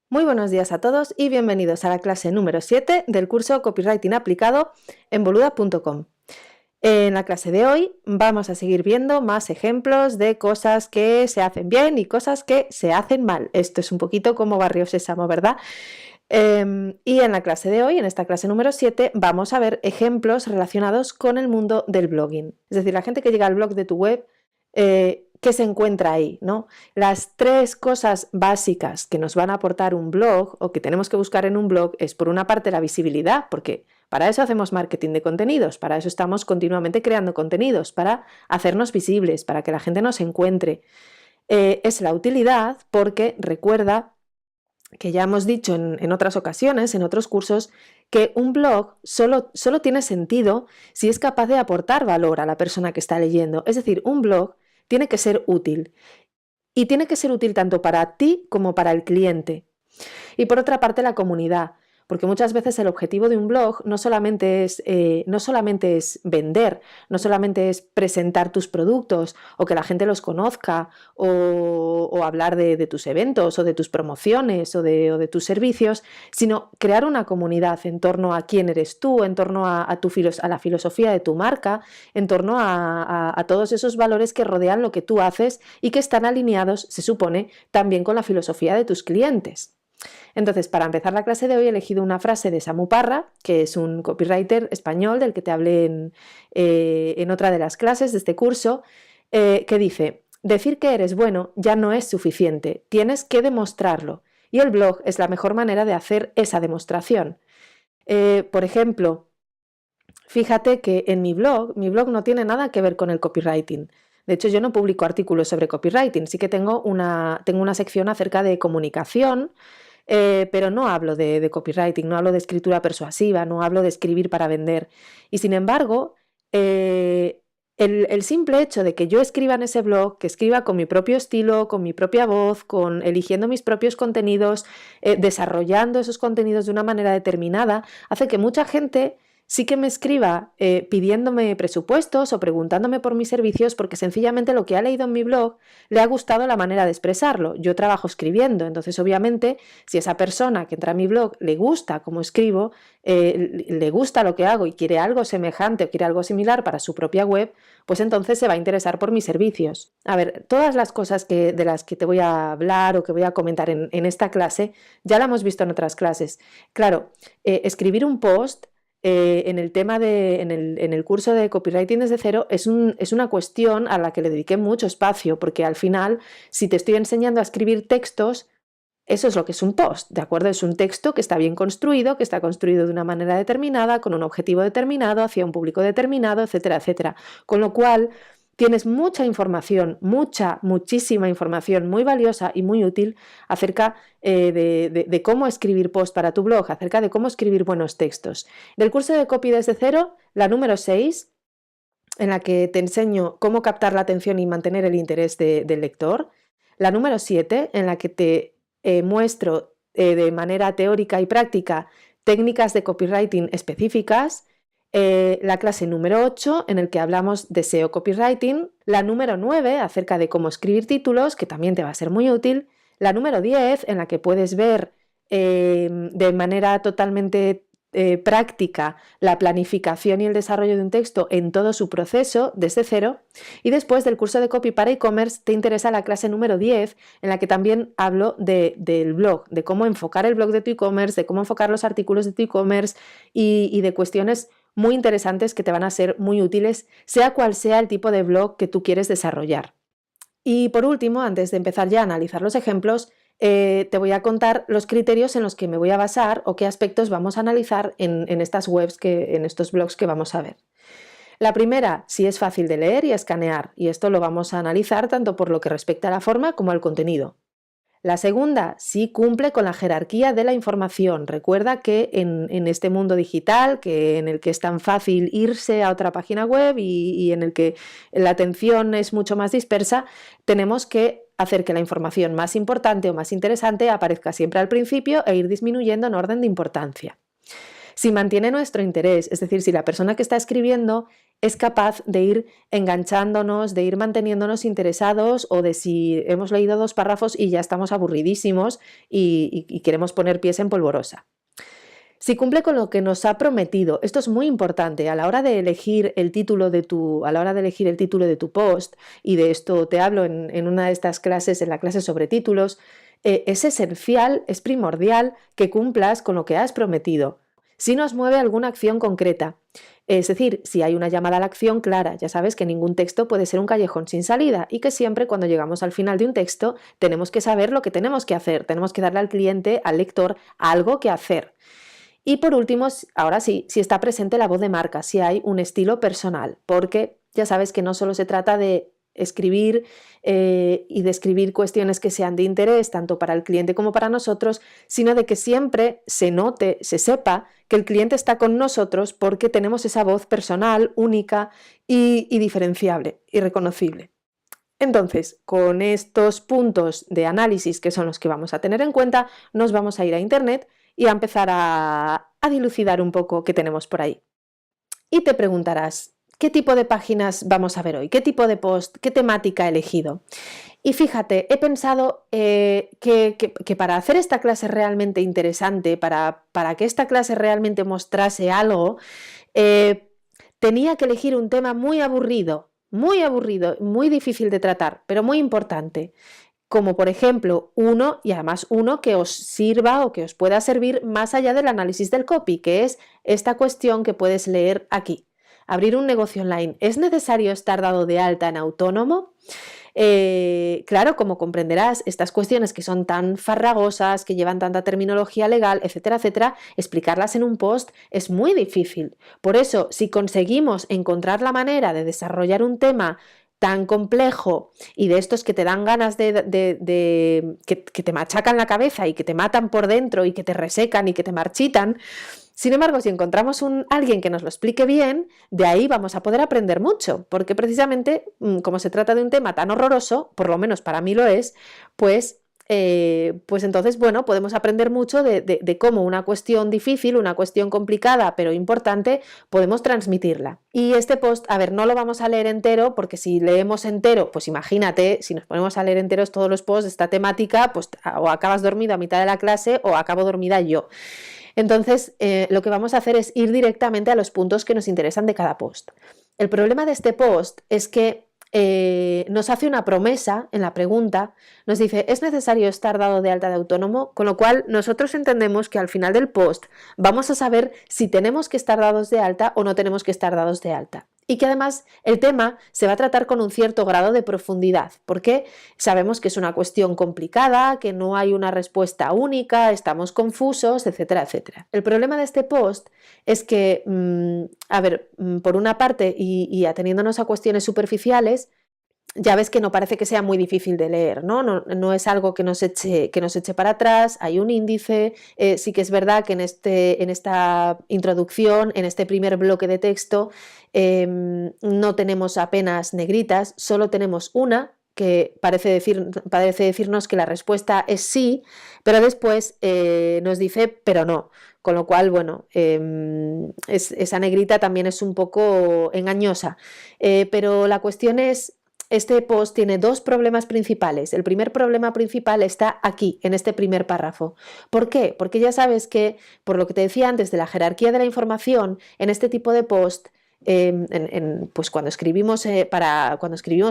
Muy buenos días a todos y bienvenidos a la clase número 7 del curso Copywriting aplicado en boluda.com. En la clase de hoy vamos a seguir viendo más ejemplos de cosas que se hacen bien y cosas que se hacen mal. Esto es un poquito como Barrio Sésamo, ¿verdad? Y en la clase de hoy, en esta clase número 7, vamos a ver ejemplos relacionados con el mundo del blogging. Es decir, la gente que llega al blog de tu web, ¿qué se encuentra ahí, ¿no? Las tres cosas básicas que nos van a aportar un blog o que tenemos que buscar en un blog es, por una parte, la visibilidad, porque para eso hacemos marketing de contenidos, para eso estamos continuamente creando contenidos, para hacernos visibles, para que la gente nos encuentre. Es la utilidad, porque recuerda que ya hemos dicho en otras ocasiones, en otros cursos, que un blog solo tiene sentido si es capaz de aportar valor a la persona que está leyendo. Es decir, un blog tiene que ser útil. Y tiene que ser útil tanto para ti como para el cliente. Y por otra parte, la comunidad. Porque muchas veces el objetivo de un blog no solamente es vender, no solamente es presentar tus productos o que la gente los conozca o hablar de tus eventos o de tus promociones o de tus servicios, sino crear una comunidad en torno a quién eres tú, en torno a la filosofía de tu marca, en torno a todos esos valores que rodean lo que tú haces y que están alineados, se supone, también con la filosofía de tus clientes. Entonces, para empezar la clase de hoy he elegido una frase de Samu Parra, que es un copywriter español del que te hablé en otra de las clases de este curso, que dice: decir que eres bueno ya no es suficiente, tienes que demostrarlo, y el blog es la mejor manera de hacer esa demostración. Por ejemplo, fíjate que en mi blog no tiene nada que ver con el copywriting. De hecho, yo no publico artículos sobre copywriting, sí que tengo una sección acerca de comunicación, pero no hablo de copywriting, no hablo de escritura persuasiva, no hablo de escribir para vender. Y sin embargo, el simple hecho de que yo escriba en ese blog, que escriba con mi propio estilo, con mi propia voz, eligiendo mis propios contenidos, desarrollando esos contenidos de una manera determinada, hace que mucha gente sí que me escriba pidiéndome presupuestos o preguntándome por mis servicios, porque sencillamente lo que ha leído en mi blog le ha gustado la manera de expresarlo. Yo trabajo escribiendo, entonces obviamente si esa persona que entra a mi blog le gusta cómo escribo, le gusta lo que hago y quiere algo semejante o quiere algo similar para su propia web, pues entonces se va a interesar por mis servicios. A ver, todas las cosas de las que te voy a hablar o que voy a comentar en esta clase ya la hemos visto en otras clases. Claro, escribir un post en el curso de copywriting desde cero es una cuestión a la que le dediqué mucho espacio, porque al final, si te estoy enseñando a escribir textos, eso es lo que es un post, ¿de acuerdo? Es un texto que está bien construido, que está construido de una manera determinada, con un objetivo determinado, hacia un público determinado, etcétera, etcétera. Con lo cual, tienes mucha información, muchísima información muy valiosa y muy útil acerca de cómo escribir post para tu blog, acerca de cómo escribir buenos textos. Del curso de Copy desde cero, la número 6, en la que te enseño cómo captar la atención y mantener el interés del lector. La número 7, en la que te muestro de manera teórica y práctica técnicas de copywriting específicas. La clase número 8, en el que hablamos de SEO copywriting. La número 9, acerca de cómo escribir títulos, que también te va a ser muy útil. La número 10, en la que puedes ver de manera totalmente práctica la planificación y el desarrollo de un texto en todo su proceso desde cero. Y después del curso de copy para e-commerce te interesa la clase número 10, en la que también hablo del blog, de cómo enfocar el blog de tu e-commerce, de cómo enfocar los artículos de tu e-commerce y de cuestiones muy interesantes que te van a ser muy útiles, sea cual sea el tipo de blog que tú quieres desarrollar. Y por último, antes de empezar ya a analizar los ejemplos, te voy a contar los criterios en los que me voy a basar o qué aspectos vamos a analizar en estas webs, en estos blogs que vamos a ver. La primera, si es fácil de leer y escanear, y esto lo vamos a analizar tanto por lo que respecta a la forma como al contenido. La segunda, si cumple con la jerarquía de la información. Recuerda que en este mundo digital, en el que es tan fácil irse a otra página web y en el que la atención es mucho más dispersa, tenemos que hacer que la información más importante o más interesante aparezca siempre al principio e ir disminuyendo en orden de importancia. Si mantiene nuestro interés, es decir, si la persona que está escribiendo es capaz de ir enganchándonos, de ir manteniéndonos interesados, o de si hemos leído 2 párrafos y ya estamos aburridísimos y queremos poner pies en polvorosa. Si cumple con lo que nos ha prometido, esto es muy importante a la hora de elegir el título de tu post, y de esto te hablo en una de estas clases, en la clase sobre títulos. Es esencial, es primordial que cumplas con lo que has prometido. Si nos mueve alguna acción concreta, es decir, si hay una llamada a la acción clara, ya sabes que ningún texto puede ser un callejón sin salida y que siempre cuando llegamos al final de un texto tenemos que saber lo que tenemos que hacer, tenemos que darle al cliente, al lector, algo que hacer. Y por último, ahora sí, si está presente la voz de marca, si hay un estilo personal, porque ya sabes que no solo se trata de escribir y de escribir cuestiones que sean de interés tanto para el cliente como para nosotros, sino de que siempre se note, se sepa que el cliente está con nosotros porque tenemos esa voz personal, única y diferenciable y reconocible. Entonces, con estos puntos de análisis, que son los que vamos a tener en cuenta, nos vamos a ir a Internet y a empezar a dilucidar un poco qué tenemos por ahí. Y te preguntarás, ¿qué tipo de páginas vamos a ver hoy? ¿Qué tipo de post? ¿Qué temática he elegido? Y fíjate, he pensado que para hacer esta clase realmente interesante, para que esta clase realmente mostrase algo, tenía que elegir un tema muy aburrido, muy difícil de tratar, pero muy importante. Como por ejemplo y además uno que os sirva o que os pueda servir más allá del análisis del copy, que es esta cuestión que puedes leer aquí. Abrir un negocio online. ¿Es necesario estar dado de alta en autónomo? Claro, como comprenderás, estas cuestiones que son tan farragosas, que llevan tanta terminología legal, etcétera, etcétera, explicarlas en un post es muy difícil. Por eso, si conseguimos encontrar la manera de desarrollar un tema tan complejo y de estos que te dan ganas que te machacan la cabeza y que te matan por dentro y que te resecan y que te marchitan, sin embargo, si encontramos alguien que nos lo explique bien, de ahí vamos a poder aprender mucho, porque precisamente como se trata de un tema tan horroroso, por lo menos para mí lo es, pues entonces, bueno, podemos aprender mucho de cómo una cuestión difícil, una cuestión complicada, pero importante, podemos transmitirla. Y este post, a ver, no lo vamos a leer entero, porque si leemos entero, pues imagínate, si nos ponemos a leer enteros todos los posts de esta temática, pues o acabas dormido a mitad de la clase o acabo dormida yo. Entonces, lo que vamos a hacer es ir directamente a los puntos que nos interesan de cada post. El problema de este post es que nos hace una promesa en la pregunta, nos dice, ¿es necesario estar dado de alta de autónomo? Con lo cual, nosotros entendemos que al final del post vamos a saber si tenemos que estar dados de alta o no tenemos que estar dados de alta. Y que además el tema se va a tratar con un cierto grado de profundidad, porque sabemos que es una cuestión complicada, que no hay una respuesta única, estamos confusos, etcétera, etcétera. El problema de este post es que, por una parte, y ateniéndonos a cuestiones superficiales, ya ves que no parece que sea muy difícil de leer, ¿no? No es algo que nos eche para atrás, hay un índice, sí que es verdad que en esta introducción, en este primer bloque de texto, no tenemos apenas negritas, solo tenemos una que parece decirnos que la respuesta es sí, pero después nos dice pero no. Con lo cual, bueno, esa negrita también es un poco engañosa. Pero la cuestión es, este post tiene 2 problemas principales. El primer problema principal está aquí, en este primer párrafo. ¿Por qué? Porque ya sabes que, por lo que te decía antes de la jerarquía de la información, en este tipo de post, pues cuando escribimos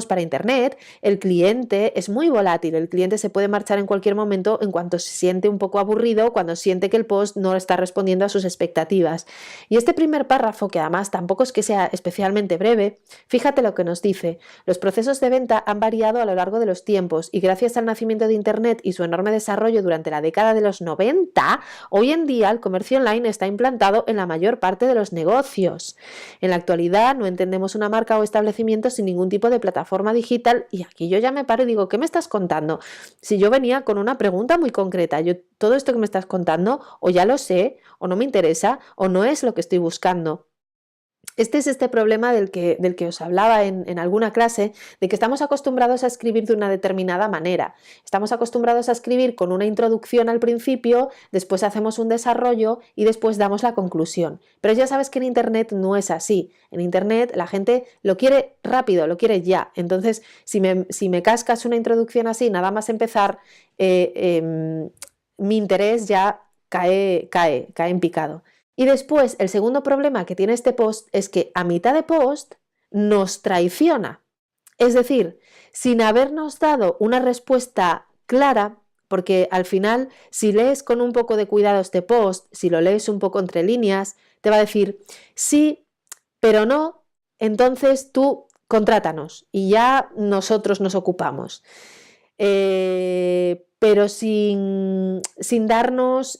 para Internet, el cliente es muy volátil, el cliente se puede marchar en cualquier momento en cuanto se siente un poco aburrido, cuando siente que el post no está respondiendo a sus expectativas. Y este primer párrafo, que además tampoco es que sea especialmente breve, fíjate lo que nos dice. Los procesos de venta han variado a lo largo de los tiempos y gracias al nacimiento de Internet y su enorme desarrollo durante la década de los 90, hoy en día el comercio online está implantado en la mayor parte de los negocios. En la actualidad no entendemos una marca o establecimiento sin ningún tipo de plataforma digital, y aquí yo ya me paro y digo, ¿qué me estás contando? Si yo venía con una pregunta muy concreta, todo esto que me estás contando o ya lo sé, o no me interesa, o no es lo que estoy buscando. Este es este problema del que os hablaba en alguna clase, de que estamos acostumbrados a escribir de una determinada manera. Estamos acostumbrados a escribir con una introducción al principio, después hacemos un desarrollo y después damos la conclusión. Pero ya sabes que en Internet no es así. En Internet la gente lo quiere rápido, lo quiere ya. Entonces, si me cascas una introducción así, nada más empezar, mi interés ya cae en picado. Y después, el segundo problema que tiene este post es que a mitad de post nos traiciona. Es decir, sin habernos dado una respuesta clara, porque al final, si lees con un poco de cuidado este post, si lo lees un poco entre líneas, te va a decir, sí, pero no, entonces tú contrátanos y ya nosotros nos ocupamos. Pero sin darnos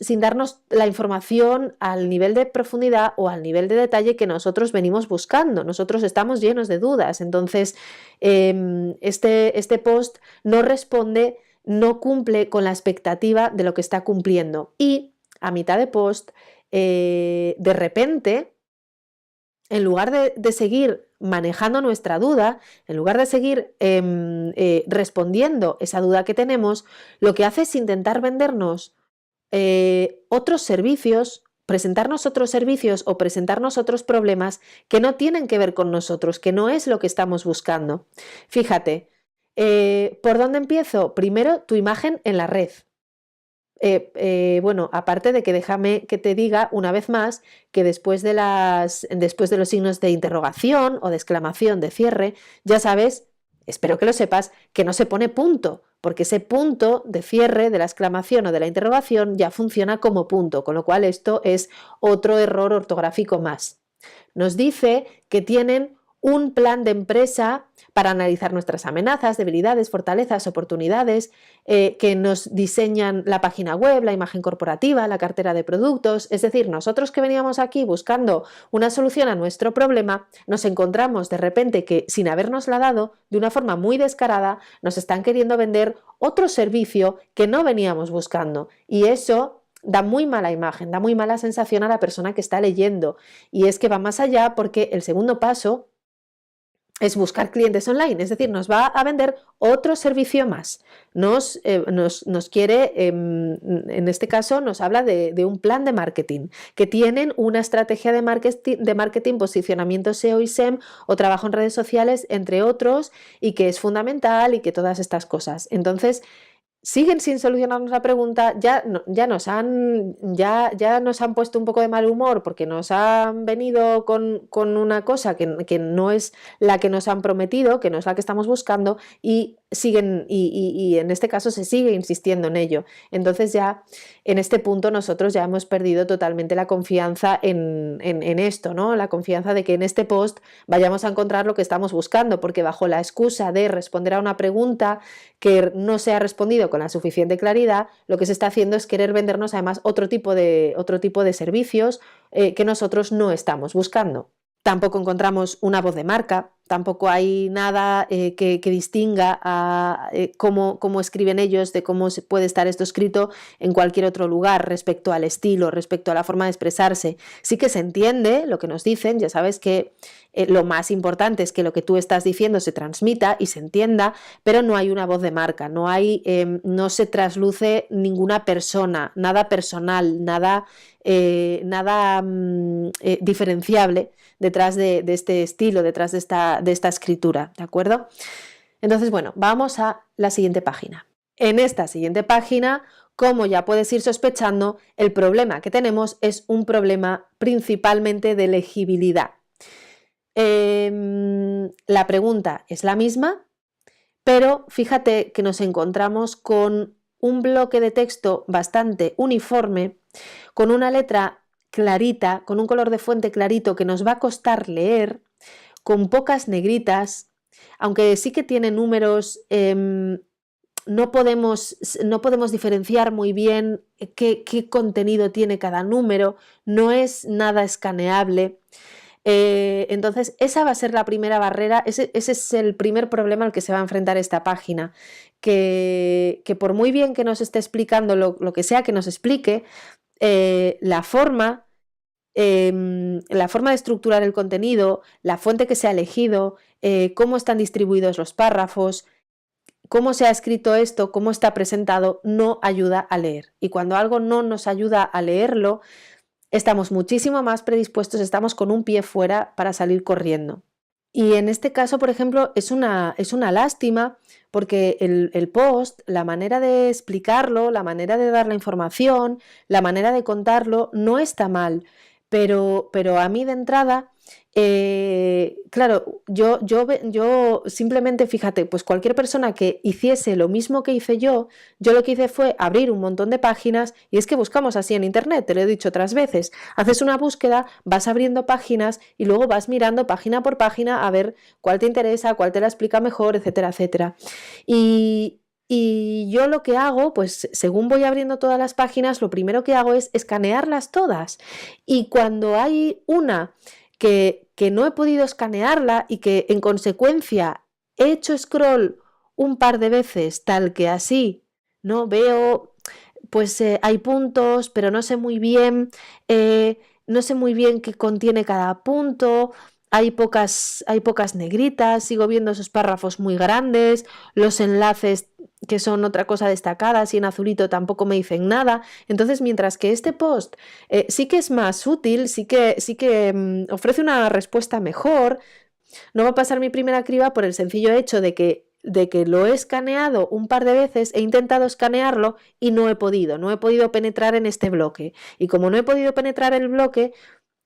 la información al nivel de profundidad o al nivel de detalle que nosotros venimos buscando. Nosotros estamos llenos de dudas. Entonces, este post no responde, no cumple con la expectativa de lo que está cumpliendo. Y a mitad de post, de repente, en lugar de seguir manejando nuestra duda, en lugar de seguir respondiendo esa duda que tenemos, lo que hace es intentar vendernos otros servicios, presentarnos otros servicios o presentarnos otros problemas que no tienen que ver con nosotros, que no es lo que estamos buscando. Fíjate, ¿por dónde empiezo? Primero, tu imagen en la red. Bueno, aparte de que déjame que te diga una vez más que después de los signos de interrogación o de exclamación de cierre, ya sabes, espero que lo sepas, que no se pone punto, porque ese punto de cierre de la exclamación o de la interrogación ya funciona como punto, con lo cual esto es otro error ortográfico más. Nos dice que tienen un plan de empresa para analizar nuestras amenazas, debilidades, fortalezas, oportunidades, que nos diseñan la página web, la imagen corporativa, la cartera de productos. Es decir, nosotros que veníamos aquí buscando una solución a nuestro problema, nos encontramos de repente que, sin habernosla dado, de una forma muy descarada, nos están queriendo vender otro servicio que no veníamos buscando. Y eso da muy mala imagen, da muy mala sensación a la persona que está leyendo. Y es que va más allá porque el segundo paso es buscar clientes online, es decir, nos va a vender otro servicio más. Nos quiere, en este caso, nos habla de un plan de marketing, que tienen una estrategia de marketing, posicionamiento SEO y SEM o trabajo en redes sociales, entre otros, y que es fundamental y que todas estas cosas. Entonces, siguen sin solucionarnos la pregunta, ya nos han puesto un poco de mal humor porque nos han venido con una cosa que no es la que nos han prometido, que no es la que estamos buscando, y siguen, y en este caso se sigue insistiendo en ello. Entonces ya en este punto nosotros ya hemos perdido totalmente la confianza en esto, ¿no? La confianza de que en este post vayamos a encontrar lo que estamos buscando, porque bajo la excusa de responder a una pregunta que no se ha respondido con la suficiente claridad, lo que se está haciendo es querer vendernos además otro tipo de servicios que nosotros no estamos buscando. Tampoco encontramos una voz de marca, tampoco hay nada que distinga a cómo escriben ellos, de cómo puede estar esto escrito en cualquier otro lugar respecto al estilo, respecto a la forma de expresarse. Sí que se entiende lo que nos dicen, ya sabes que lo más importante es que lo que tú estás diciendo se transmita y se entienda, pero no hay una voz de marca, no se trasluce ninguna persona, nada personal, nada diferenciable detrás de este estilo, detrás de esta escritura, ¿de acuerdo? Entonces, bueno, vamos a la siguiente página. En esta siguiente página, como ya puedes ir sospechando, el problema que tenemos es un problema principalmente de legibilidad. La pregunta es la misma, pero fíjate que nos encontramos con un bloque de texto bastante uniforme, con una letra clarita, con un color de fuente clarito que nos va a costar leer, con pocas negritas, aunque sí que tiene números, no podemos diferenciar muy bien qué contenido tiene cada número, no es nada escaneable. Entonces, esa va a ser la primera barrera, ese es el primer problema al que se va a enfrentar esta página, que por muy bien que nos esté explicando lo que sea que nos explique, la forma la forma de estructurar el contenido, la fuente que se ha elegido, cómo están distribuidos los párrafos, cómo se ha escrito esto, cómo está presentado, no ayuda a leer. Y cuando algo no nos ayuda a leerlo, estamos muchísimo más predispuestos, estamos con un pie fuera para salir corriendo. Y en este caso, por ejemplo, es una lástima porque el post, la manera de explicarlo, la manera de dar la información, la manera de contarlo, no está mal. Pero a mí de entrada, claro, yo simplemente, fíjate, pues cualquier persona que hiciese lo mismo que hice yo lo que hice fue abrir un montón de páginas y es que buscamos así en internet, te lo he dicho otras veces, haces una búsqueda, vas abriendo páginas y luego vas mirando página por página a ver cuál te interesa, cuál te la explica mejor, etcétera, etcétera. Y yo lo que hago, pues según voy abriendo todas las páginas, lo primero que hago es escanearlas todas. Y cuando hay una que no he podido escanearla y que en consecuencia he hecho scroll un par de veces tal que así, ¿no? Veo, pues hay puntos, pero no sé muy bien qué contiene cada punto. Hay pocas negritas, sigo viendo esos párrafos muy grandes, los enlaces que son otra cosa destacada, si en azulito tampoco me dicen nada. Entonces, mientras que este post sí que es más útil, sí que ofrece una respuesta mejor, no va a pasar mi primera criba por el sencillo hecho de que lo he escaneado un par de veces, he intentado escanearlo y no he podido penetrar en este bloque. Y como no he podido penetrar el bloque,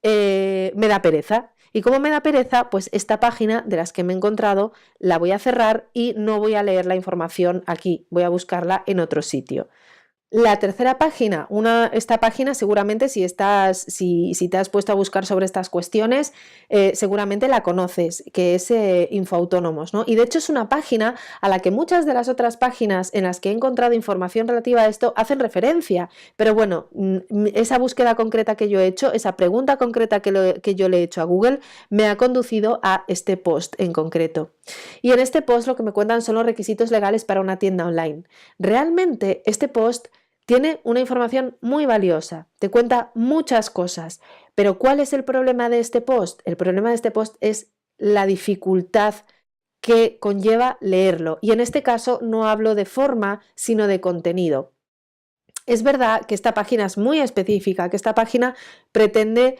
me da pereza. Y como me da pereza, pues esta página de las que me he encontrado la voy a cerrar y no voy a leer la información aquí, voy a buscarla en otro sitio. La tercera página, esta página seguramente si te has puesto a buscar sobre estas cuestiones, seguramente la conoces, que es Infoautónomos, ¿no? Y de hecho es una página a la que muchas de las otras páginas en las que he encontrado información relativa a esto hacen referencia, pero bueno, esa búsqueda concreta que yo he hecho, esa pregunta concreta que yo le he hecho a Google, me ha conducido a este post en concreto. Y en este post lo que me cuentan son los requisitos legales para una tienda online. Realmente este post tiene una información muy valiosa, te cuenta muchas cosas, pero ¿cuál es el problema de este post? El problema de este post es la dificultad que conlleva leerlo. Y en este caso no hablo de forma, sino de contenido. Es verdad que esta página es muy específica, que esta página pretende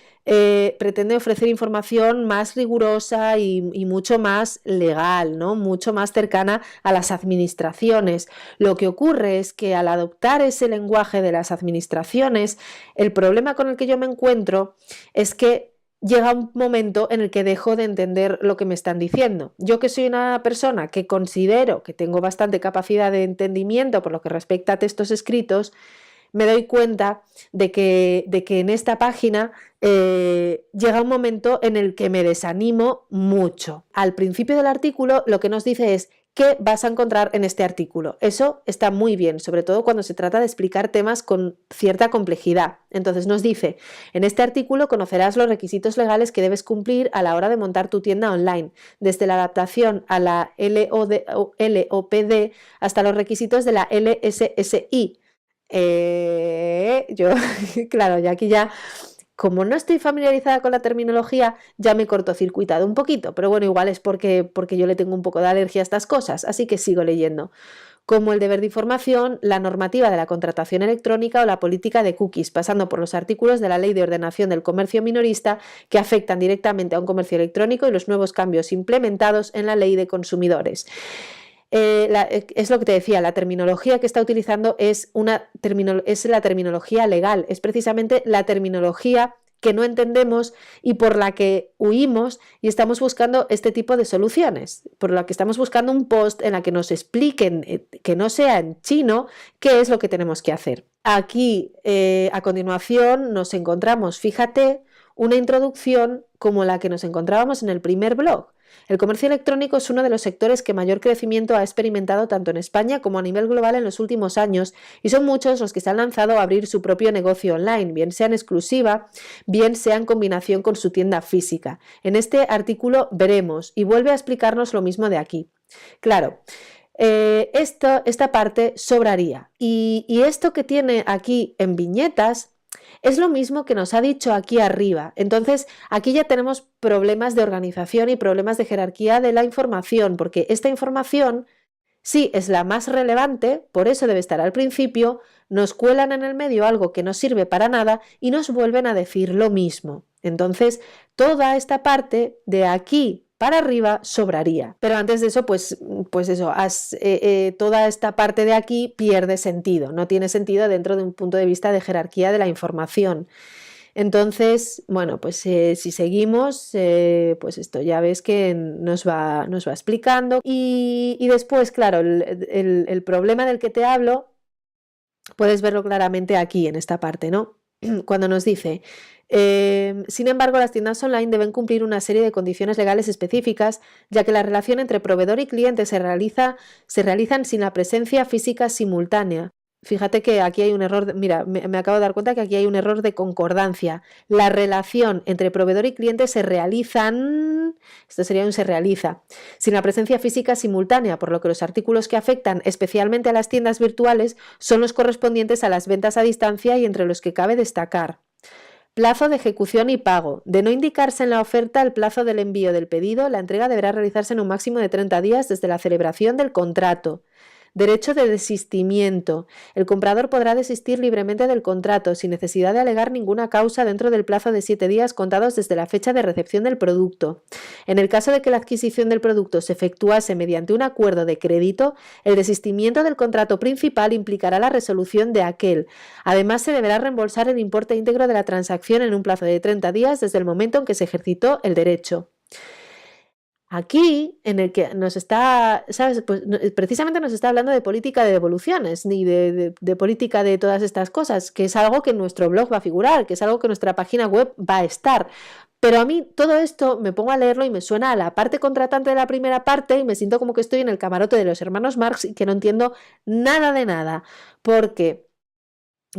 ofrecer información más rigurosa y mucho más legal, ¿no? Mucho más cercana a las administraciones. Lo que ocurre es que al adoptar ese lenguaje de las administraciones, el problema con el que yo me encuentro es que llega un momento en el que dejo de entender lo que me están diciendo. Yo que soy una persona que considero que tengo bastante capacidad de entendimiento por lo que respecta a textos escritos, me doy cuenta de que en esta página llega un momento en el que me desanimo mucho. Al principio del artículo lo que nos dice es ¿qué vas a encontrar en este artículo? Eso está muy bien, sobre todo cuando se trata de explicar temas con cierta complejidad. Entonces nos dice, en este artículo conocerás los requisitos legales que debes cumplir a la hora de montar tu tienda online, desde la adaptación a la LOPD hasta los requisitos de la LSSI. Yo, claro, ya aquí ya, como no estoy familiarizada con la terminología, ya me he cortocircuitado un poquito, pero bueno, igual es porque yo le tengo un poco de alergia a estas cosas, así que sigo leyendo. Como el deber de información, la normativa de la contratación electrónica o la política de cookies, pasando por los artículos de la Ley de Ordenación del Comercio Minorista que afectan directamente a un comercio electrónico y los nuevos cambios implementados en la Ley de Consumidores. Es lo que te decía, la terminología que está utilizando es la terminología legal, es precisamente la terminología que no entendemos y por la que huimos y estamos buscando este tipo de soluciones, por la que estamos buscando un post en la que nos expliquen, que no sea en chino, qué es lo que tenemos que hacer. Aquí, a continuación, nos encontramos, fíjate, una introducción como la que nos encontrábamos en el primer blog. El comercio electrónico es uno de los sectores que mayor crecimiento ha experimentado tanto en España como a nivel global en los últimos años y son muchos los que se han lanzado a abrir su propio negocio online, bien sea en exclusiva, bien sea en combinación con su tienda física. En este artículo veremos y vuelve a explicarnos lo mismo de aquí. Claro, esta parte sobraría y esto que tiene aquí en viñetas es lo mismo que nos ha dicho aquí arriba. Entonces, aquí ya tenemos problemas de organización y problemas de jerarquía de la información, porque esta información sí es la más relevante, por eso debe estar al principio, nos cuelan en el medio algo que no sirve para nada y nos vuelven a decir lo mismo. Entonces, toda esta parte de aquí para arriba sobraría. Pero antes de eso, pues eso, toda esta parte de aquí pierde sentido, no tiene sentido dentro de un punto de vista de jerarquía de la información. Entonces, bueno, pues si seguimos, pues esto ya ves que nos va explicando. Y después, claro, el problema del que te hablo, puedes verlo claramente aquí, en esta parte, ¿no? Cuando nos dice, sin embargo, las tiendas online deben cumplir una serie de condiciones legales específicas, ya que la relación entre proveedor y cliente se realizan sin la presencia física simultánea. Fíjate que aquí hay un error, mira, me acabo de dar cuenta que aquí hay un error de concordancia. La relación entre proveedor y cliente se realizan, esto sería un se realiza, sin la presencia física simultánea, por lo que los artículos que afectan especialmente a las tiendas virtuales son los correspondientes a las ventas a distancia y entre los que cabe destacar. Plazo de ejecución y pago. De no indicarse en la oferta el plazo del envío del pedido, la entrega deberá realizarse en un máximo de 30 días desde la celebración del contrato. Derecho de desistimiento. El comprador podrá desistir libremente del contrato sin necesidad de alegar ninguna causa dentro del plazo de 7 días contados desde la fecha de recepción del producto. En el caso de que la adquisición del producto se efectuase mediante un acuerdo de crédito, el desistimiento del contrato principal implicará la resolución de aquel. Además, se deberá reembolsar el importe íntegro de la transacción en un plazo de 30 días desde el momento en que se ejercitó el derecho. Aquí, en el que nos está, ¿sabes? Pues precisamente nos está hablando de política de devoluciones, ni de política de todas estas cosas, que es algo que en nuestro blog va a figurar, que es algo que en nuestra página web va a estar. Pero a mí todo esto me pongo a leerlo y me suena a la parte contratante de la primera parte y me siento como que estoy en el camarote de los hermanos Marx y que no entiendo nada de nada, porque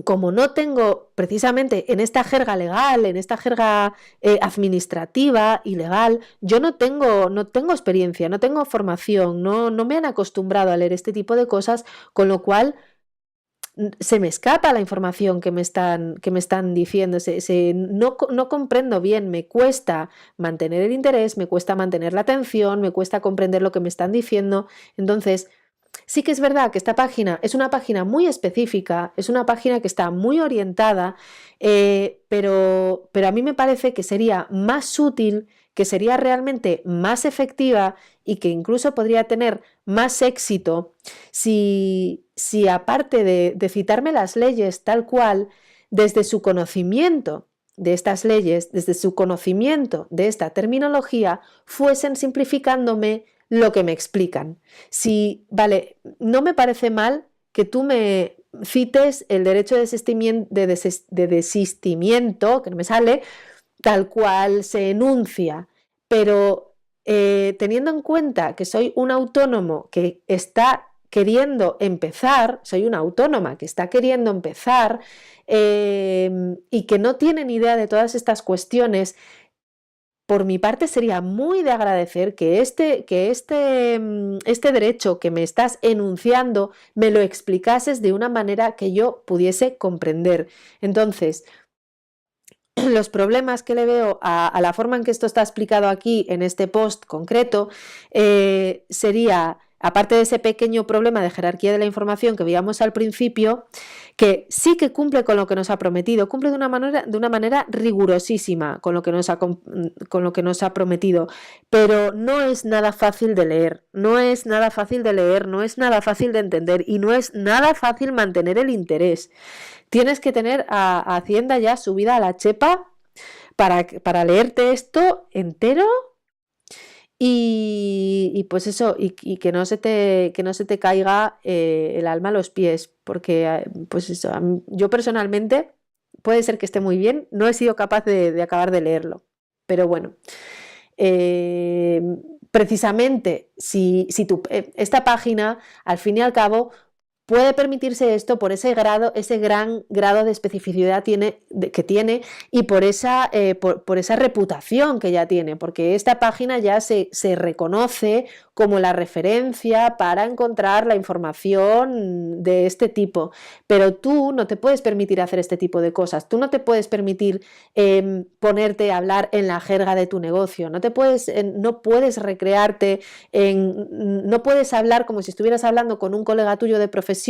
como no tengo precisamente en esta jerga legal, en esta jerga administrativa y legal, yo no tengo experiencia, no tengo formación, no me han acostumbrado a leer este tipo de cosas, con lo cual se me escapa la información que me están diciendo, no comprendo bien, me cuesta mantener el interés, me cuesta mantener la atención, me cuesta comprender lo que me están diciendo. Entonces, sí que es verdad que esta página es una página muy específica, es una página que está muy orientada, pero a mí me parece que sería más útil, que sería realmente más efectiva y que incluso podría tener más éxito si aparte de citarme las leyes tal cual, desde su conocimiento de estas leyes, desde su conocimiento de esta terminología, fuesen simplificándome lo que me explican. Si, vale, no me parece mal que tú me cites el derecho de desistimiento, que no me sale, tal cual se enuncia, pero teniendo en cuenta que soy un autónomo que está queriendo empezar, soy una autónoma que está queriendo empezar y que no tiene ni idea de todas estas cuestiones, por mi parte sería muy de agradecer que este derecho que me estás enunciando me lo explicases de una manera que yo pudiese comprender. Entonces, los problemas que le veo a la forma en que esto está explicado aquí en este post concreto sería, aparte de ese pequeño problema de jerarquía de la información que veíamos al principio, que sí que cumple con lo que nos ha prometido, cumple de una manera rigurosísima con lo que nos ha prometido, pero no es nada fácil de leer, no es nada fácil de leer, no es nada fácil de entender y no es nada fácil mantener el interés. Tienes que tener a Hacienda ya subida a la chepa para leerte esto entero y pues eso, y que no se te caiga el alma a los pies, porque pues eso, yo personalmente, puede ser que esté muy bien, no he sido capaz de acabar de leerlo, pero bueno, precisamente si esta página, al fin y al cabo, puede permitirse esto por ese gran grado de especificidad que tiene y por esa reputación que ya tiene, porque esta página ya se reconoce como la referencia para encontrar la información de este tipo. Pero tú no te puedes permitir hacer este tipo de cosas, tú no te puedes permitir ponerte a hablar en la jerga de tu negocio, no puedes recrearte no puedes hablar como si estuvieras hablando con un colega tuyo de profesión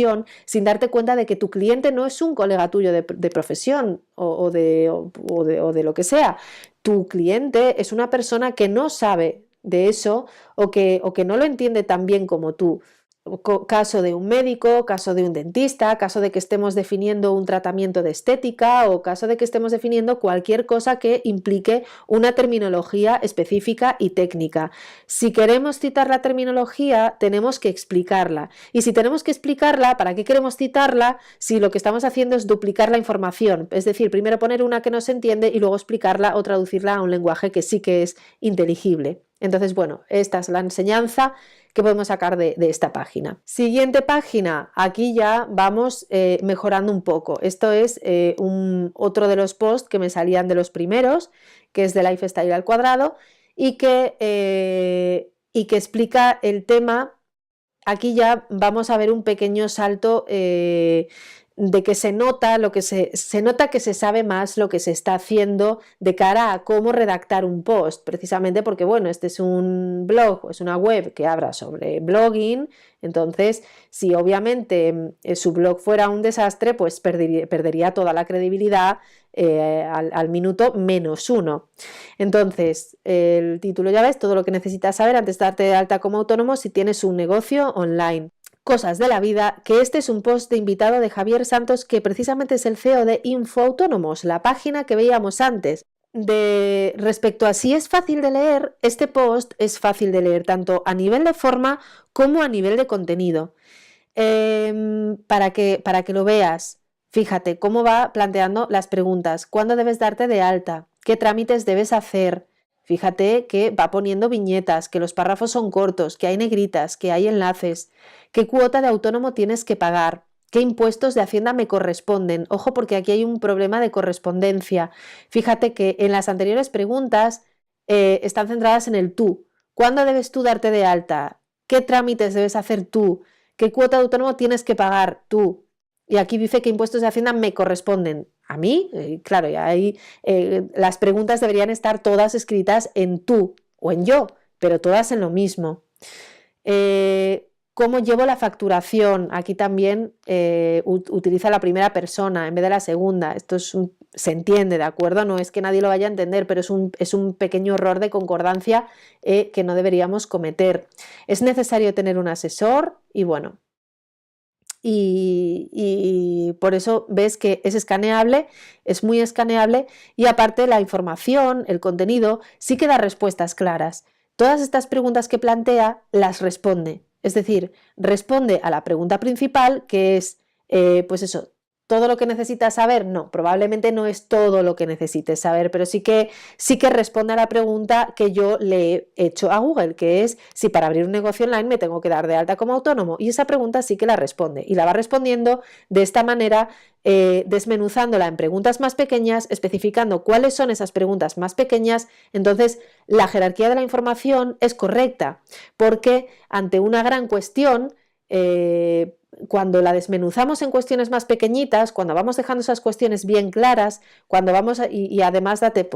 sin darte cuenta de que tu cliente no es un colega tuyo de profesión o de lo que sea. Tu cliente es una persona que no sabe de eso o que no lo entiende tan bien como tú. Caso de un médico, caso de un dentista, caso de que estemos definiendo un tratamiento de estética o caso de que estemos definiendo cualquier cosa que implique una terminología específica y técnica. Si queremos citar la terminología, tenemos que explicarla. Y si tenemos que explicarla, ¿para qué queremos citarla si lo que estamos haciendo es duplicar la información? Es decir, primero poner una que no se entiende y luego explicarla o traducirla a un lenguaje que sí que es inteligible. Entonces, bueno, esta es la enseñanza que podemos sacar de esta página. Siguiente página, aquí ya vamos mejorando un poco. Esto es otro de los posts que me salían de los primeros, que es de Lifestyle al cuadrado y que explica el tema. Aquí ya vamos a ver un pequeño salto de que se nota que se sabe más lo que se está haciendo de cara a cómo redactar un post, precisamente porque, bueno, este es un blog o es una web que habla sobre blogging, entonces, si obviamente su blog fuera un desastre, pues perdería toda la credibilidad al minuto -1. Entonces, el título ya ves, todo lo que necesitas saber antes de darte de alta como autónomo si tienes un negocio online. Cosas de la vida, que este es un post de invitado de Javier Santos, que precisamente es el CEO de InfoAutónomos, la página que veíamos antes. Respecto a si es fácil de leer, este post es fácil de leer tanto a nivel de forma como a nivel de contenido. Para que lo veas, fíjate cómo va planteando las preguntas. ¿Cuándo debes darte de alta? ¿Qué trámites debes hacer? Fíjate que va poniendo viñetas, que los párrafos son cortos, que hay negritas, que hay enlaces. ¿Qué cuota de autónomo tienes que pagar? ¿Qué impuestos de Hacienda me corresponden? Ojo, porque aquí hay un problema de correspondencia. Fíjate que en las anteriores preguntas están centradas en el tú. ¿Cuándo debes tú darte de alta? ¿Qué trámites debes hacer tú? ¿Qué cuota de autónomo tienes que pagar tú? Y aquí dice que impuestos de Hacienda me corresponden. A mí, claro, y ahí las preguntas deberían estar todas escritas en tú o en yo, pero todas en lo mismo. ¿Cómo llevo la facturación? Aquí también utiliza la primera persona en vez de la segunda. Esto se entiende, ¿de acuerdo? No es que nadie lo vaya a entender, pero es un pequeño error de concordancia que no deberíamos cometer. Es necesario tener un asesor y bueno. Y por eso ves que es escaneable, es muy escaneable y aparte la información, el contenido, sí que da respuestas claras. Todas estas preguntas que plantea las responde, es decir, responde a la pregunta principal que es, pues eso, ¿todo lo que necesitas saber? No, probablemente no es todo lo que necesites saber, pero sí que responde a la pregunta que yo le he hecho a Google, que es si para abrir un negocio online me tengo que dar de alta como autónomo. Y esa pregunta sí que la responde y la va respondiendo de esta manera, desmenuzándola en preguntas más pequeñas, especificando cuáles son esas preguntas más pequeñas. Entonces, la jerarquía de la información es correcta, porque ante una gran cuestión, cuando la desmenuzamos en cuestiones más pequeñitas, cuando vamos dejando esas cuestiones bien claras, cuando vamos y además date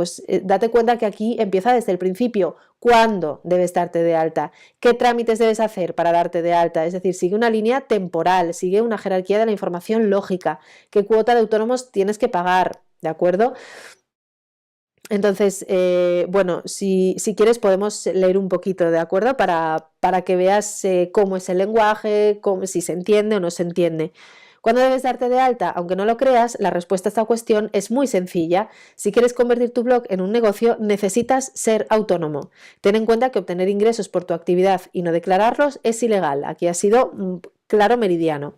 cuenta que aquí empieza desde el principio. ¿Cuándo debes darte de alta? ¿Qué trámites debes hacer para darte de alta? Es decir, sigue una línea temporal, sigue una jerarquía de la información lógica. ¿Qué cuota de autónomos tienes que pagar? ¿De acuerdo? Entonces, bueno, si quieres podemos leer un poquito, ¿de acuerdo? Para que veas cómo es el lenguaje, si se entiende o no se entiende. ¿Cuándo debes darte de alta? Aunque no lo creas, la respuesta a esta cuestión es muy sencilla. Si quieres convertir tu blog en un negocio, necesitas ser autónomo. Ten en cuenta que obtener ingresos por tu actividad y no declararlos es ilegal. Aquí ha sido claro meridiano.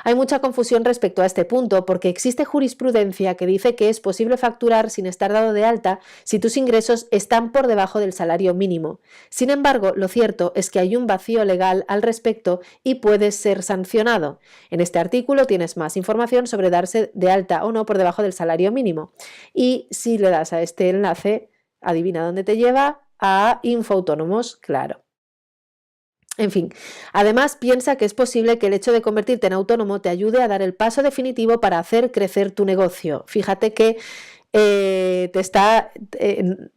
Hay mucha confusión respecto a este punto porque existe jurisprudencia que dice que es posible facturar sin estar dado de alta si tus ingresos están por debajo del salario mínimo. Sin embargo, lo cierto es que hay un vacío legal al respecto y puedes ser sancionado. En este artículo tienes más información sobre darse de alta o no por debajo del salario mínimo. Y si le das a este enlace, adivina dónde te lleva, a Infoautónomos, claro. En fin, además piensa que es posible que el hecho de convertirte en autónomo te ayude a dar el paso definitivo para hacer crecer tu negocio. Fíjate que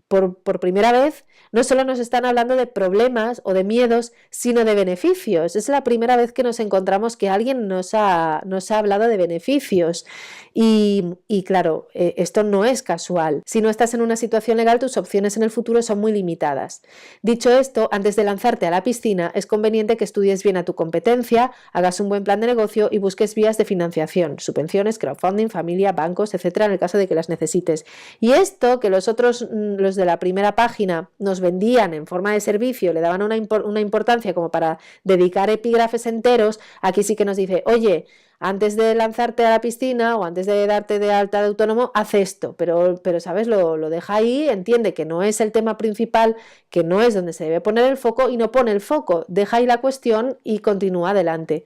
por primera vez, no solo nos están hablando de problemas o de miedos, sino de beneficios. Es la primera vez que nos encontramos que alguien nos ha hablado de beneficios. Y claro, esto no es casual. Si no estás en una situación legal, tus opciones en el futuro son muy limitadas. Dicho esto, antes de lanzarte a la piscina, es conveniente que estudies bien a tu competencia, hagas un buen plan de negocio y busques vías de financiación, subvenciones, crowdfunding, familia, bancos, etcétera, en el caso de que las necesites. Y esto que los de la primera página nos vendían en forma de servicio, le daban una importancia como para dedicar epígrafes enteros, aquí sí que nos dice, oye, antes de lanzarte a la piscina o antes de darte de alta de autónomo, haz esto, pero ¿sabes? Lo deja ahí, entiende que no es el tema principal, que no es donde se debe poner el foco y no pone el foco, deja ahí la cuestión y continúa adelante.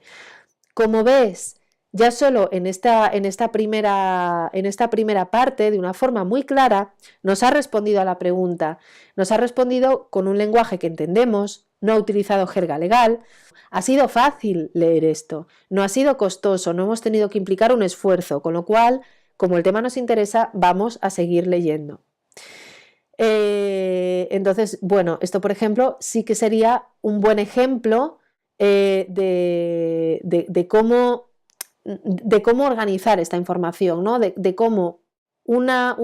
Como ves, ya solo en esta primera parte, de una forma muy clara, nos ha respondido a la pregunta. Nos ha respondido con un lenguaje que entendemos, no ha utilizado jerga legal. Ha sido fácil leer esto, no ha sido costoso, no hemos tenido que implicar un esfuerzo, con lo cual, como el tema nos interesa, vamos a seguir leyendo. Entonces, bueno, esto por ejemplo sí que sería un buen ejemplo de cómo organizar esta información, ¿no? De cómo una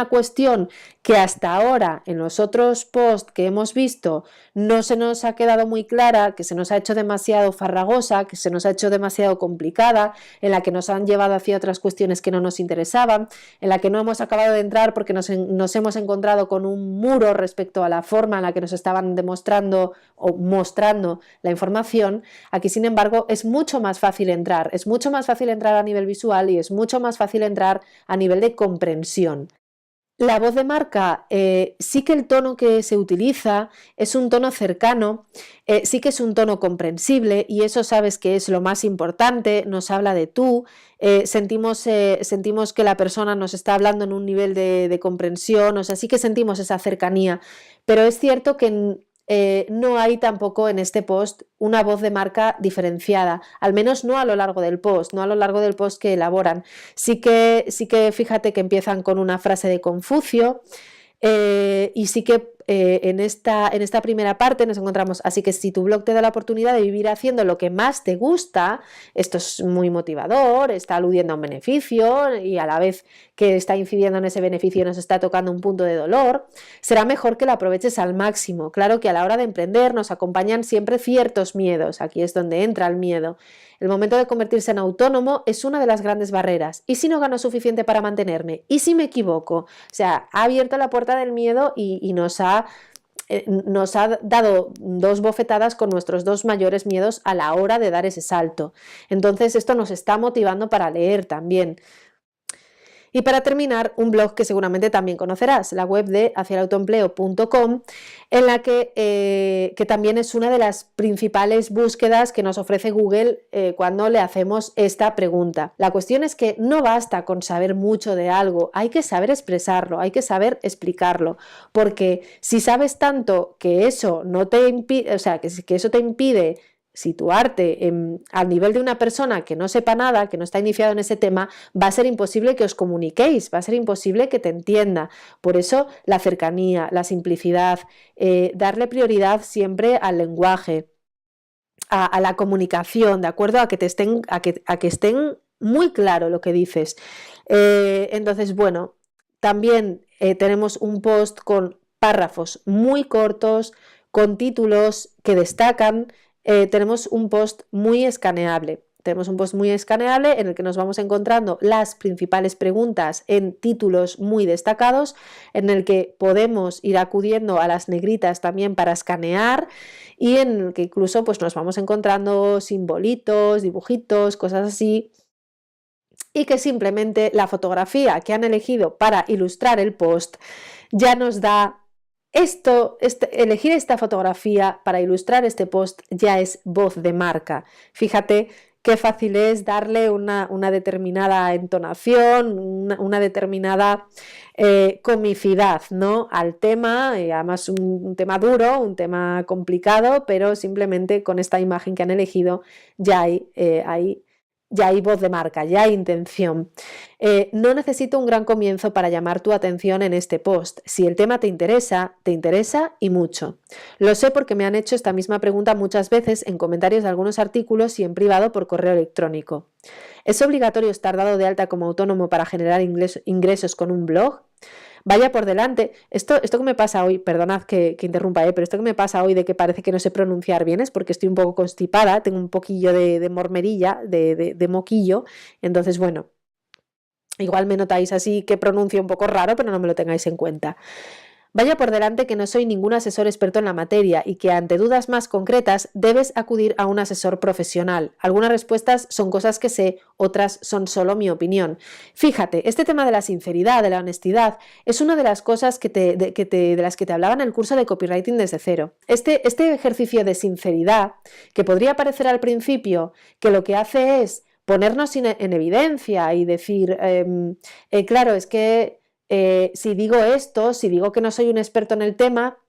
cuestión que hasta ahora en los otros posts que hemos visto no se nos ha quedado muy clara, que se nos ha hecho demasiado farragosa, que se nos ha hecho demasiado complicada, en la que nos han llevado hacia otras cuestiones que no nos interesaban, en la que no hemos acabado de entrar porque nos hemos encontrado con un muro respecto a la forma en la que nos estaban demostrando o mostrando la información. Aquí, sin embargo, es mucho más fácil entrar a nivel visual y es mucho más fácil entrar a nivel de comprensión. La voz de marca, sí que el tono que se utiliza es un tono cercano, sí que es un tono comprensible y eso sabes que es lo más importante, nos habla de tú, sentimos que la persona nos está hablando en un nivel de comprensión, o sea, sí que sentimos esa cercanía, pero es cierto que no hay tampoco en este post una voz de marca diferenciada, al menos no a lo largo del post, que elaboran. Sí que fíjate que empiezan con una frase de Confucio y sí que en esta primera parte nos encontramos, así que si tu blog te da la oportunidad de vivir haciendo lo que más te gusta, esto es muy motivador, está aludiendo a un beneficio y a la vez que está incidiendo en ese beneficio nos está tocando un punto de dolor, será mejor que lo aproveches al máximo. Claro que a la hora de emprender nos acompañan siempre ciertos miedos, aquí es donde entra el miedo. El momento de convertirse en autónomo es una de las grandes barreras. ¿Y si no gano suficiente para mantenerme? ¿Y si me equivoco? O sea, ha abierto la puerta del miedo y nos ha dado dos bofetadas con nuestros dos mayores miedos a la hora de dar ese salto. Entonces esto nos está motivando para leer también. Y para terminar, un blog que seguramente también conocerás, la web de haciaelautoempleo.com, en la que también es una de las principales búsquedas que nos ofrece Google cuando le hacemos esta pregunta. La cuestión es que no basta con saber mucho de algo, hay que saber expresarlo, hay que saber explicarlo, porque si sabes tanto que eso no te impide, o sea, que eso te impide situarte al nivel de una persona que no sepa nada, que no está iniciado en ese tema, va a ser imposible que os comuniquéis, va a ser imposible que te entienda. Por eso la cercanía, la simplicidad, darle prioridad siempre al lenguaje, a la comunicación, ¿de acuerdo? A que estén muy claro lo que dices. Entonces, bueno, también tenemos un post con párrafos muy cortos, con títulos que destacan. Tenemos un post muy escaneable. Tenemos un post muy escaneable en el que nos vamos encontrando las principales preguntas en títulos muy destacados, en el que podemos ir acudiendo a las negritas también para escanear y en el que incluso pues, nos vamos encontrando simbolitos, dibujitos, cosas así, y que simplemente la fotografía que han elegido para ilustrar el post ya nos da elegir esta fotografía para ilustrar este post ya es voz de marca. Fíjate qué fácil es darle una determinada entonación, una determinada comicidad, ¿no?, al tema, además un tema duro, un tema complicado, pero simplemente con esta imagen que han elegido ya hay voz de marca, ya hay intención. No necesito un gran comienzo para llamar tu atención en este post. Si el tema te interesa y mucho. Lo sé porque me han hecho esta misma pregunta muchas veces en comentarios de algunos artículos y en privado por correo electrónico. ¿Es obligatorio estar dado de alta como autónomo para generar ingresos con un blog? Vaya por delante, esto que me pasa hoy, perdonad que interrumpa, pero esto que me pasa hoy de que parece que no sé pronunciar bien es porque estoy un poco constipada, tengo un poquillo de mormerilla, de moquillo, entonces bueno, igual me notáis así que pronuncio un poco raro, pero no me lo tengáis en cuenta. Vaya por delante que no soy ningún asesor experto en la materia y que ante dudas más concretas debes acudir a un asesor profesional. Algunas respuestas son cosas que sé, otras son solo mi opinión. Fíjate, este tema de la sinceridad, de la honestidad, es una de las cosas de las que te hablaba en el curso de copywriting desde cero. Este ejercicio de sinceridad, que podría parecer al principio que lo que hace es ponernos en evidencia y decir, claro, es que si digo esto, si digo que no soy un experto en el tema,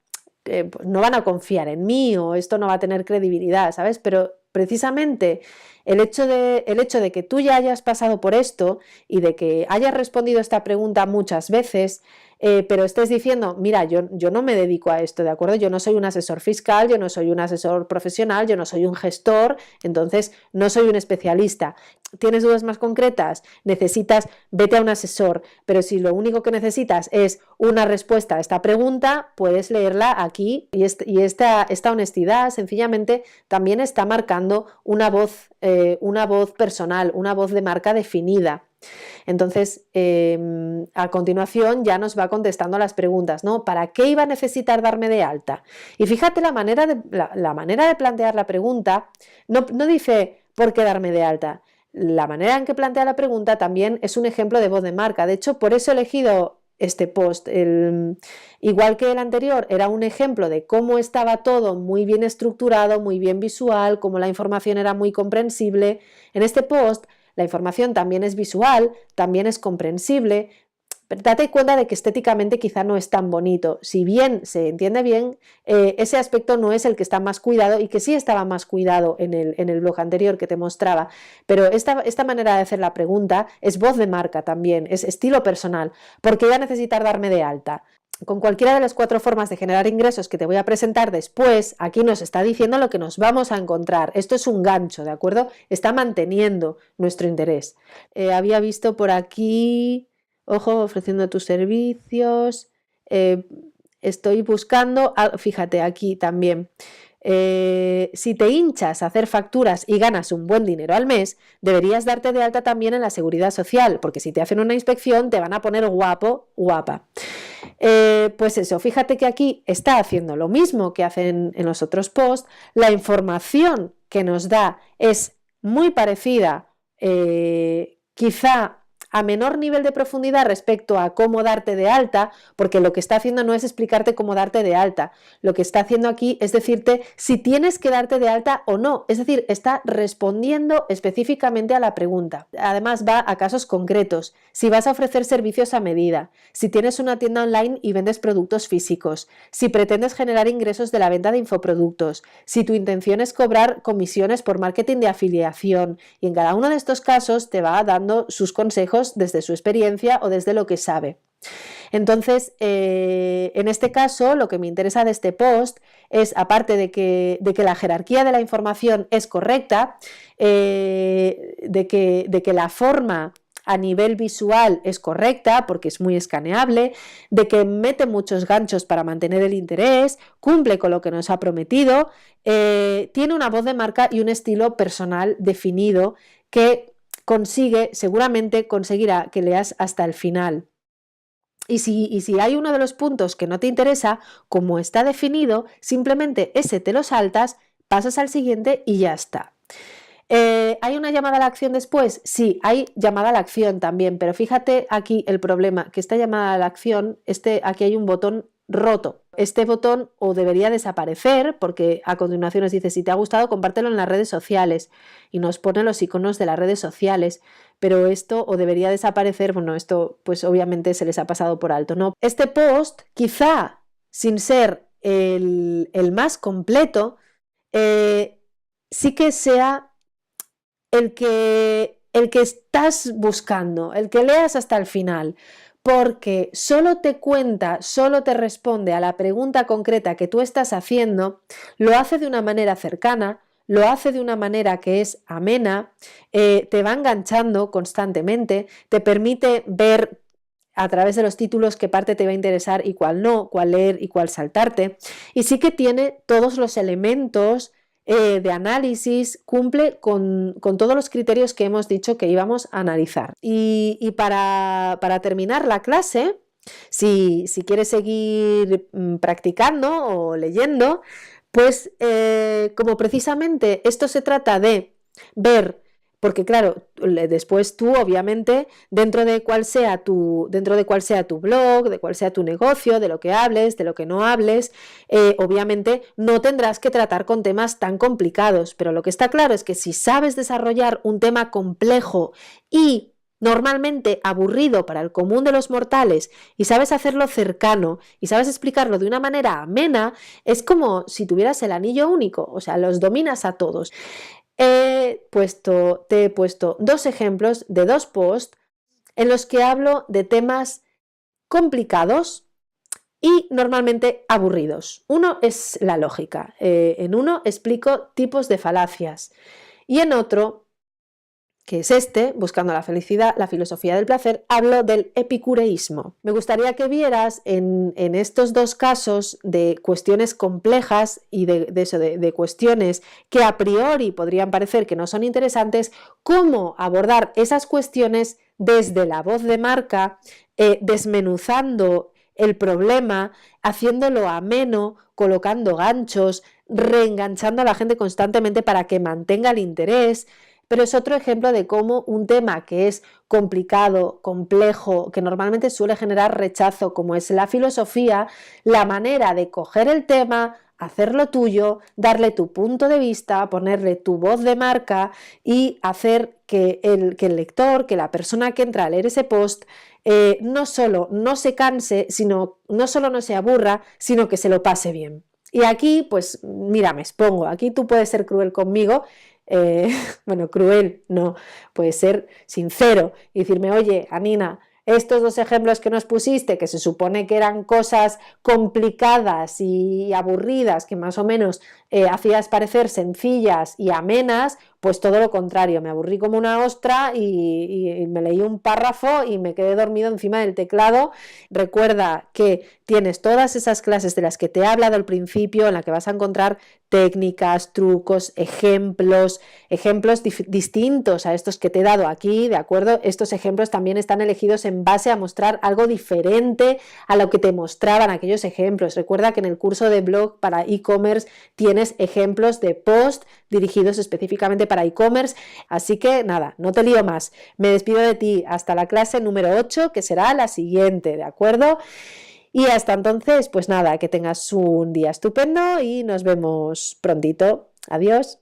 pues no van a confiar en mí o esto no va a tener credibilidad, ¿sabes? Pero precisamente el hecho de que tú ya hayas pasado por esto y de que hayas respondido esta pregunta muchas veces, pero estés diciendo, mira, yo no me dedico a esto, ¿de acuerdo? Yo no soy un asesor fiscal, yo no soy un asesor profesional, yo no soy un gestor, entonces no soy un especialista. ¿Tienes dudas más concretas? Vete a un asesor, pero si lo único que necesitas es una respuesta a esta pregunta, puedes leerla aquí y esta honestidad sencillamente también está marcando una voz personal, una voz de marca definida. Entonces, a continuación ya nos va contestando las preguntas, ¿no? ¿Para qué iba a necesitar darme de alta? Y fíjate la manera de plantear la pregunta, no dice ¿por qué darme de alta? La manera en que plantea la pregunta también es un ejemplo de voz de marca. De hecho, por eso he elegido este post. Igual que el anterior, era un ejemplo de cómo estaba todo muy bien estructurado, muy bien visual, cómo la información era muy comprensible. En este post, la información también es visual, también es comprensible, pero date cuenta de que estéticamente quizá no es tan bonito. Si bien se entiende bien, ese aspecto no es el que está más cuidado y que sí estaba más cuidado en el blog anterior que te mostraba. Pero esta manera de hacer la pregunta es voz de marca también, es estilo personal. ¿Por qué voy a necesitar darme de alta? Con cualquiera de las 4 formas de generar ingresos que te voy a presentar después, aquí nos está diciendo lo que nos vamos a encontrar. Esto es un gancho, ¿de acuerdo? Está manteniendo nuestro interés. Había visto por aquí, ojo, ofreciendo tus servicios. Estoy buscando, fíjate aquí también. Si te hinchas a hacer facturas y ganas un buen dinero al mes, deberías darte de alta también en la Seguridad Social, porque si te hacen una inspección te van a poner guapo, guapa. Pues eso, fíjate que aquí está haciendo lo mismo que hacen en los otros posts, la información que nos da es muy parecida, quizá a menor nivel de profundidad respecto a cómo darte de alta, porque lo que está haciendo no es explicarte cómo darte de alta, lo que está haciendo aquí es decirte si tienes que darte de alta o no, es decir, está respondiendo específicamente a la pregunta. Además va a casos concretos, si vas a ofrecer servicios a medida, si tienes una tienda online y vendes productos físicos, si pretendes generar ingresos de la venta de infoproductos, si tu intención es cobrar comisiones por marketing de afiliación, y en cada uno de estos casos te va dando sus consejos desde su experiencia o desde lo que sabe. Entonces, en este caso, lo que me interesa de este post es, aparte de que la jerarquía de la información es correcta, de que la forma a nivel visual es correcta porque es muy escaneable, de que mete muchos ganchos para mantener el interés, cumple con lo que nos ha prometido, tiene una voz de marca y un estilo personal definido que seguramente conseguirá que leas hasta el final. Y si hay uno de los puntos que no te interesa, como está definido, simplemente ese te lo saltas, pasas al siguiente y ya está. ¿Hay una llamada a la acción después? Sí, hay llamada a la acción también, pero fíjate aquí el problema, que esta llamada a la acción, aquí hay un botón roto. Este botón o debería desaparecer, porque a continuación nos dice, si te ha gustado, compártelo en las redes sociales, y nos pone los iconos de las redes sociales, pero esto o debería desaparecer, bueno, esto pues obviamente se les ha pasado por alto, ¿no? Este post, quizá sin ser el más completo, sí que sea el que estás buscando, el que leas hasta el final, porque solo te responde a la pregunta concreta que tú estás haciendo, lo hace de una manera cercana, lo hace de una manera que es amena, te va enganchando constantemente, te permite ver a través de los títulos qué parte te va a interesar y cuál no, cuál leer y cuál saltarte, y sí que tiene todos los elementos de análisis, cumple con todos los criterios que hemos dicho que íbamos a analizar. Y para terminar la clase, si quieres seguir practicando o leyendo, pues como precisamente esto se trata de ver, porque claro, después tú obviamente dentro de cuál sea tu blog, de cuál sea tu negocio, de lo que hables, de lo que no hables, obviamente no tendrás que tratar con temas tan complicados, pero lo que está claro es que si sabes desarrollar un tema complejo y normalmente aburrido para el común de los mortales y sabes hacerlo cercano y sabes explicarlo de una manera amena, es como si tuvieras el anillo único, o sea, los dominas a todos. Te he puesto dos ejemplos de dos posts en los que hablo de temas complicados y normalmente aburridos. Uno es la lógica. En uno explico tipos de falacias y en otro, que es Buscando la felicidad, la filosofía del placer, hablo del epicureísmo. Me gustaría que vieras en estos dos casos de cuestiones complejas y de cuestiones que a priori podrían parecer que no son interesantes, cómo abordar esas cuestiones desde la voz de marca, desmenuzando el problema, haciéndolo ameno, colocando ganchos, reenganchando a la gente constantemente para que mantenga el interés. Pero es otro ejemplo de cómo un tema que es complicado, complejo, que normalmente suele generar rechazo, como es la filosofía, la manera de coger el tema, hacerlo tuyo, darle tu punto de vista, ponerle tu voz de marca y hacer que el lector, que la persona que entra a leer ese post, no solo no se canse, no solo no se aburra, sino que se lo pase bien. Y aquí, pues mira, me expongo, aquí tú puedes ser cruel conmigo. Bueno, cruel no, puede ser sincero y decirme, oye, Anina, estos dos ejemplos que nos pusiste, que se supone que eran cosas complicadas y aburridas, que más o menos hacías parecer sencillas y amenas, pues todo lo contrario, me aburrí como una ostra y me leí un párrafo y me quedé dormido encima del teclado. Recuerda que tienes todas esas clases de las que te he hablado al principio, en las que vas a encontrar técnicas, trucos, ejemplos distintos a estos que te he dado aquí, ¿de acuerdo? Estos ejemplos también están elegidos en base a mostrar algo diferente a lo que te mostraban aquellos ejemplos. Recuerda que en el curso de blog para e-commerce tienes ejemplos de post dirigidos específicamente para e-commerce, así que nada, no te lío más. Me despido de ti hasta la clase número 8, que será la siguiente, ¿de acuerdo? Y hasta entonces, pues nada, que tengas un día estupendo y nos vemos prontito. Adiós.